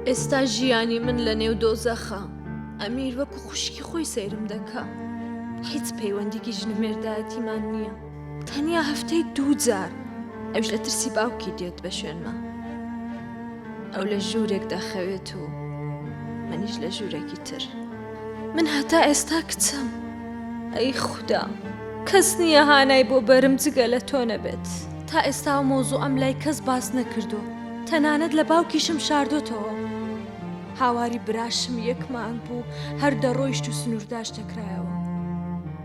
ئێستا ژیانی من لە نێو دۆزەخە. ئەمیر وەکو خوشکی خۆی سەیرم دەکا. هیچ پەیوەندێکی ژنمێردایەتیمان نییە. تەنیا هەفتەی 2 جار ئەوش لە ترسی باوکی دێت بە شوێنمە. ئەو لە ژوورێک دەخەوێت و منیش لە ژوورێکی تر. من هەتا ئێستا کچەم. ئەی خودا، کەس نییە هانای بۆ بەرم جگە لە تۆ نەبێت. تا ئێستا و مۆزوو ئەم لای کەس باس نەکردو. تەنانەت لە باوکیشم شاردۆتەوە. هاواری براشم یەکمان بوو، هەر دەڕۆیشت و سنوورداش دەکرایەوە.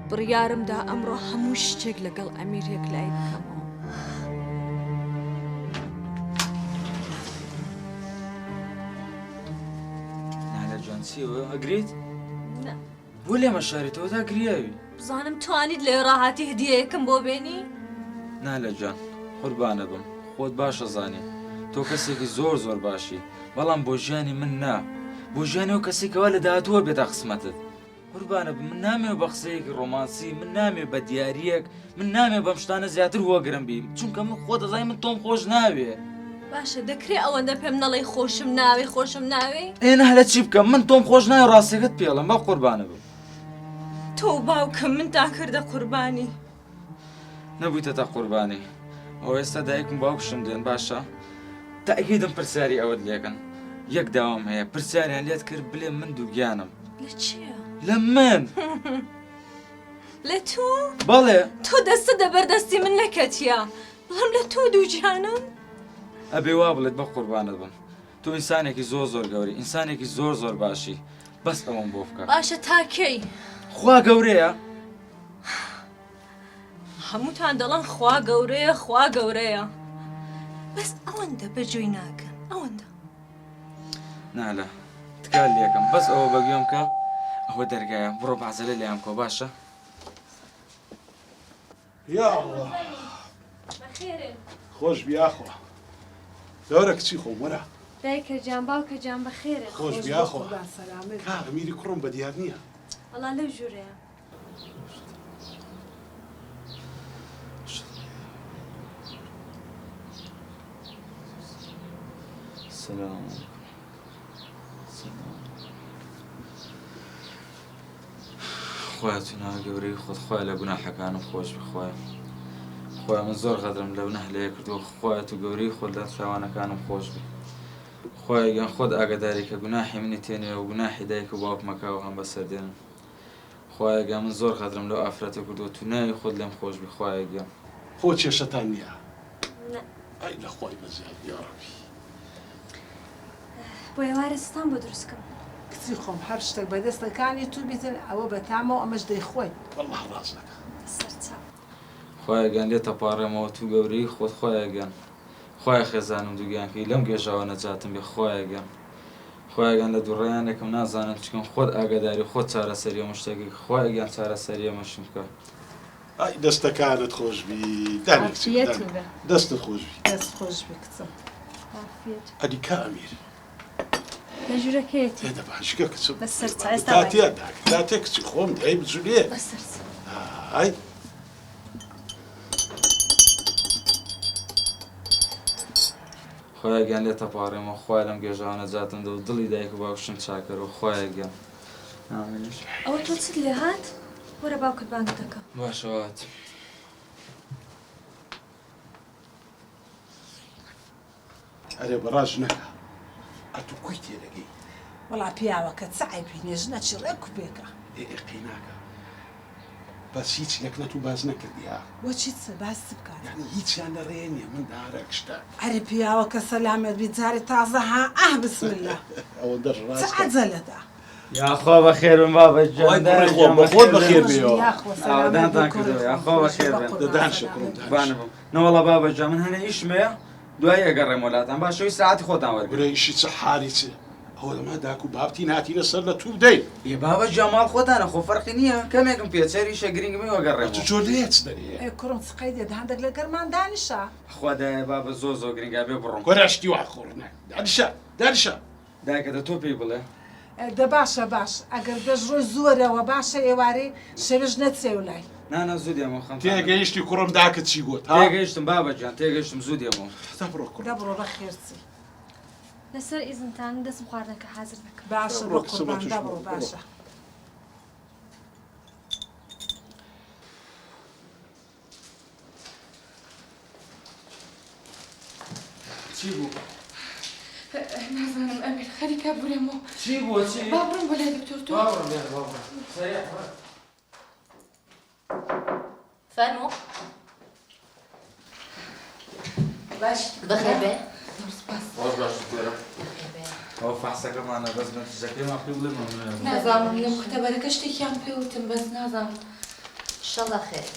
بڕیارمدا ئەمڕۆ هەموو شتێک لەگەڵ ئەمیرێک لای بکەمەوە. نالە جوان چیەوە ئەگریت؟ بۆ لێمە شاریتەوە تا گریاوی؟ بزانم توانیت لێ ڕاهاتی هدیەیەکم بۆ بێنی؟ نالە جوان قوربانە بم، خۆت باشە زانی تۆ کەسێکی زۆر زۆر باشی، بەڵام بۆ ژیانی من نا، بۆ ژیانی و کەسێکەوە لە داهاتووە بێتە قسمەتت. قوربانە بم، من نامێ بە قسەیەکی ڕۆمانسی، من نامێ بە دیاریەک، من نامێ بەم شتانە زیاتر وەگرم بیم، چونکە من خۆ دەزای من تۆم خۆش ناوێ. باشە دەکرێ ئەوەندە پێم نەڵێ خۆشم ناوێ خۆشم ناوێ؟ ئێنە هەلە چی بکەم، من تۆم خۆش ناوێ ڕاستیەکەت پێڵم بە قوربانە بم. تۆ باوکم من تا کردە قوربانی. نەبوویتە تا قوربانی. ئەو ئێستا دایکم باوکشم دێن باشە؟ تاکیدم پرسیاری ئەوەت لێکن. یەک داوام هەیە پرسیاریان لێت کرد بڵێ من دووگیانم. لە چییە؟ لە من لە تۆ؟ بەڵێ. تۆ دەستە دەبەردەستی من نەکەتیە، بەڵام لە تۆ دووجیانم؟ ئەبێ وا بڵێت بە قوربانت بم. تۆ ئینسانێکی زۆر زۆر گەوری، ئینسانێکی زۆر زۆر باشی، بەس ئەوەم بۆ بکە. باشە تاکەی؟ خوا گەورەیە. هەمووتان دەڵێن خوا گەورەیە خوا گەورەیە، بەس ئەوەندە بەجۆی ناکەن ئەوەندە. نالە تکال لێکم بەس ئەوە بەگوێم کە ئەوە دەرگایە بڕۆ بازەلە لێیان کۆ باشە؟ یا الله بەخێرن. خۆش بیاخۆ گەورە کچی خۆم وەرە دایکە جان باوکە جان بەخێرن. خۆش بیاخۆ کا ئەمیری کوڕم بە دیار نییە. وەڵا لەو ژوورەیە. سلام. خۆیان تو ناوی گەورەی خۆت خۆی لە گوناحەکانم خۆش بخوای. خۆی من زۆر غەدرم لەو نەهلەیە کردووە، خۆی تو گەورەی خۆت لە فراوانەکانم خۆش بی. خۆی گیان خۆت ئاگاداری کە گوناحی منی تێنێ و گوناحی دایک و باوک مەکاو هەم بەسەر دێنن. خۆی گیان من زۆر غەدرم لەو ئافرەتە کردووە، تو ناوی خۆت لێم خۆش بی. خۆی گیان خۆ کێشەتان نییە؟ ئەی لە خۆی بەزیاد یا ڕەبی. بۆ ئێوارستان بۆ دروستکەم. کچی خۆم هەر شتێک بەدەستەکانی تو بیتن ئەوە بەتامەوە ئەمەش دەیخۆی. وەڵڵا ڕاست نەکە. سەرچاو. خۆی گیان لێتە پاڕێمەوە تو گەورەی خۆت. خۆی گیان خۆی خێزانم دووگیانکەی لەم گێژاوە نەجاتم بێ. خۆی گیان خۆی گیان لە دووڕێیانێکم نازانم چکەم خۆت ئاگاداری خۆت چارەسەری ئەمە شتێکی خۆی گیان چارەسەری ئەمەشم بکە. ئای دەستەکانت خۆش بی دەستت خۆش بی. دەست خۆش بی کچم. ئەدی کا ئەمیر لە ژوورەکەیەتی. تێدە باشکە کچم بەسەرچا ئێستا تا تێ کچی خۆم دای بجولێ. بەسەرچا. ئای خۆی گیان لێتە پاڕێمەوە. خۆی لەم گێژاوە نەجاتم دە و دڵی دایک و باوکشم چاکەرەوە. خۆی گیان ئەوە تۆ چت لێ هات؟ وەرە باوکت بانگ دەکە. باشەوات. ئەرێ بەڕاش نەکە ئەتو کوی تێدەگەی. وەڵا پیاوەکە چای بینێ ژنە چی ڕێک و پێکە. ئێقی ناکە بەس هیچ لەکنەت و باز نەکردی ها. بۆچی چ باس بکات؟ یعنی هیچیان لە ڕێ نییە من دارەک شتە. ئەرێ پیاوەکە سەلامەت بی جاری تازە ها ئاه بسم الله. ئەوە چ دەڕاستە. عەجەلەدا؟ یاخوا بەخێر بن بابەت جان. بەخۆت بەخێر بێەوە. ئاودانتان کردەوە. یاخوا بەخێر بن. دەدان شکرم بانە بم. نەوەڵە بابەت جان من هەنە ئیشمەیە دوای ئەگەڕێم وڵاتان باشەوەی ساعتی خۆتان وەرگرن. گورە ئیشی چه حالی چێ ئەوە دەما داک و بابتی ناتینە سەر لە تو بدەین. یێ بابەت جان ماڵ خۆتانە خۆ فەرقی نییە کەمێکم پێچەری ئیشە گرنگمی وەگەڕێم. جۆ لێچ دەرێ ئێ کوڕم چقەی دێت هەندێک لە گەرمان دانیشە. خودای بابە زۆر زۆر گرنگا بێ بڕۆم. گۆرەشتی وا خۆڕنە دانیشە دایکەتە تۆ پێی بڵێ. دە باشە باش ئەگەر دەژڕۆی زۆرەوە باشە ئێوارەی شەوێژ نەچێ و لای. نانە زوو دێمەوە خەم. تێگەیشتی کوڕم داکت چی گوت ها؟ تێگەیشتم بابەت جان تێگەیشتم زوو دێمەوە. تا بڕۆ کوڕ. دەبڕۆ بەخێرچی. لەسەر ئیزنتان دەستم خواردنەکە حازر دەکەم. باشە بۆ قوربان دەبڕۆ باشە. چی بوو؟ نازانم ئەمیر خەریکە بورێمەوە. چی بووە چی؟ با بڕۆم بۆ لای دکتۆر تۆ. با بڕۆم بێن با بڕۆم. سریع بڕۆ. فەرموو باش بەخێر بێ. زۆر سپاس. باش باش دکتۆرە. ئەو فەحسەکەمانە بەس نەتیجەکەیمان پێ بڵێ مەمنونە. نازانم لەم کتەبەرەکە شتێکیان پێوتم بەس نازانم. ئینشەڵڵا خێر.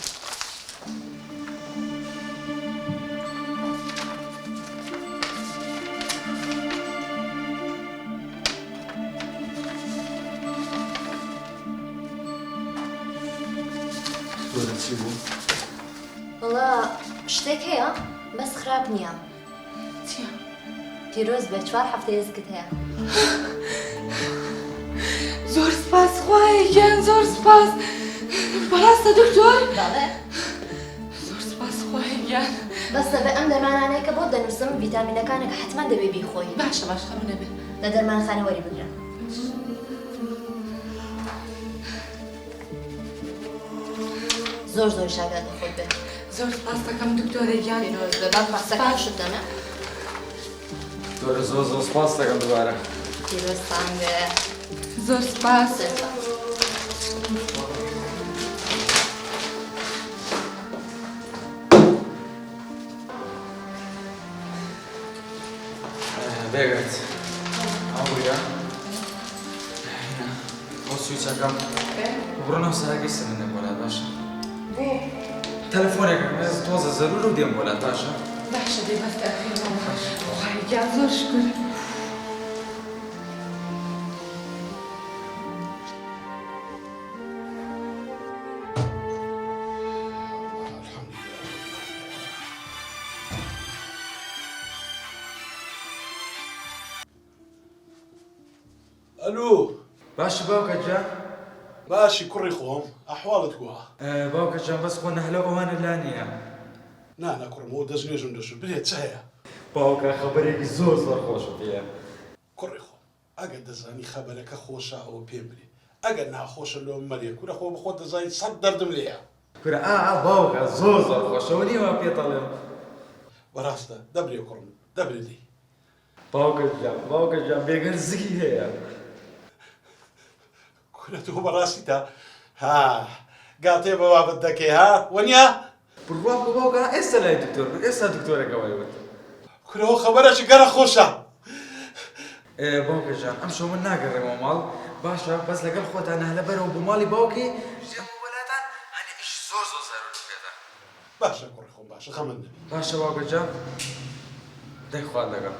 دکتۆرە چی بوو؟ وەڵا شتێک هەیە بەس خراپ نییە. چییە؟ پیرۆز بێ 4 هەفتەیە زگت هەیە. زۆر سپاس خوایە گیان زۆر سپاس. بەڕاستە دکتۆر؟ بەڵێ زۆر سپاس خوایە گیان. بەستە بێ ئەم دەرمانانەیە کە بۆ دەنووسم ڤیتامینەکانێک حتما دەبێ بیخۆی. باشە باش خەمە نەبێ. لە دەرمانخانە وەری بگرە. زۆر زۆر شاگرد خۆت بێت. زۆر سپاس دەکەم دکتۆرە گیان. پیرۆز بێ با پاسەکان شت دەمێ. دکتۆرە زۆر زۆر سپاس دەکەم دوبارە. پیرۆز تانگە. زۆر سپاس. بێگەت. ئەو بوویە؟ ئەو سویچەکەم. بڕۆ ناو سەرەکەی سەرنە بۆ لات باشە؟ بۆ؟ تەلەفۆنێکم تۆزە زەرور و دێم بۆ لات باشە؟ باشە دێ بەس دەخێنەوە. خوایە گیان زۆر شکر. الو باشە باوکەجان. باشی کوڕی خۆم ئەحواڵت گووە باوکەجان بەس خۆ نەهلە ئەوانە لا نییە. نانە کوڕمەوە دەستنوێژم دەشت برێت چ هەیە باوکە خەبەرێکی زۆر زۆر خۆشە پێە. کوڕی خۆم ئەگەر دەزانی خەبەرەکە خۆشە ئەوە پێم برێ ئەگەر ناخۆشە لۆم مەریە کورە خۆ بخۆت دەزانی 100 دەردم لێیە. کورە باوکە زۆر زۆر خۆشەوە نیوە پێتەڵێم. بەڕاستە دەبرێ کوڕم دەبرێتی باوکەجان بێگەر زگی هەیە. کورە تۆ بەڕاستی تا ها گاتێ بە بابەت دەکەی ها وەنیا بڕوا بۆ باوکە ئێستا لای دکتۆر بن ئێستا دکتۆرەکەوەی وت. کورەوە خەبەرەکی گەرە خۆشە. باوکەجان ئەم شەو من ناگەڕێمەوە ماڵ باشە بەس لەگەڵ خۆتان هەلە بەرەوە بۆ ماڵی باوکی ژێم وەلاتان هەنێ ئیش زۆر زۆر زەرورت پێدە. باشە کوڕی خۆم باشە خەمن نەبی. باشە باوکەجان دەی خوات لەگەڵ.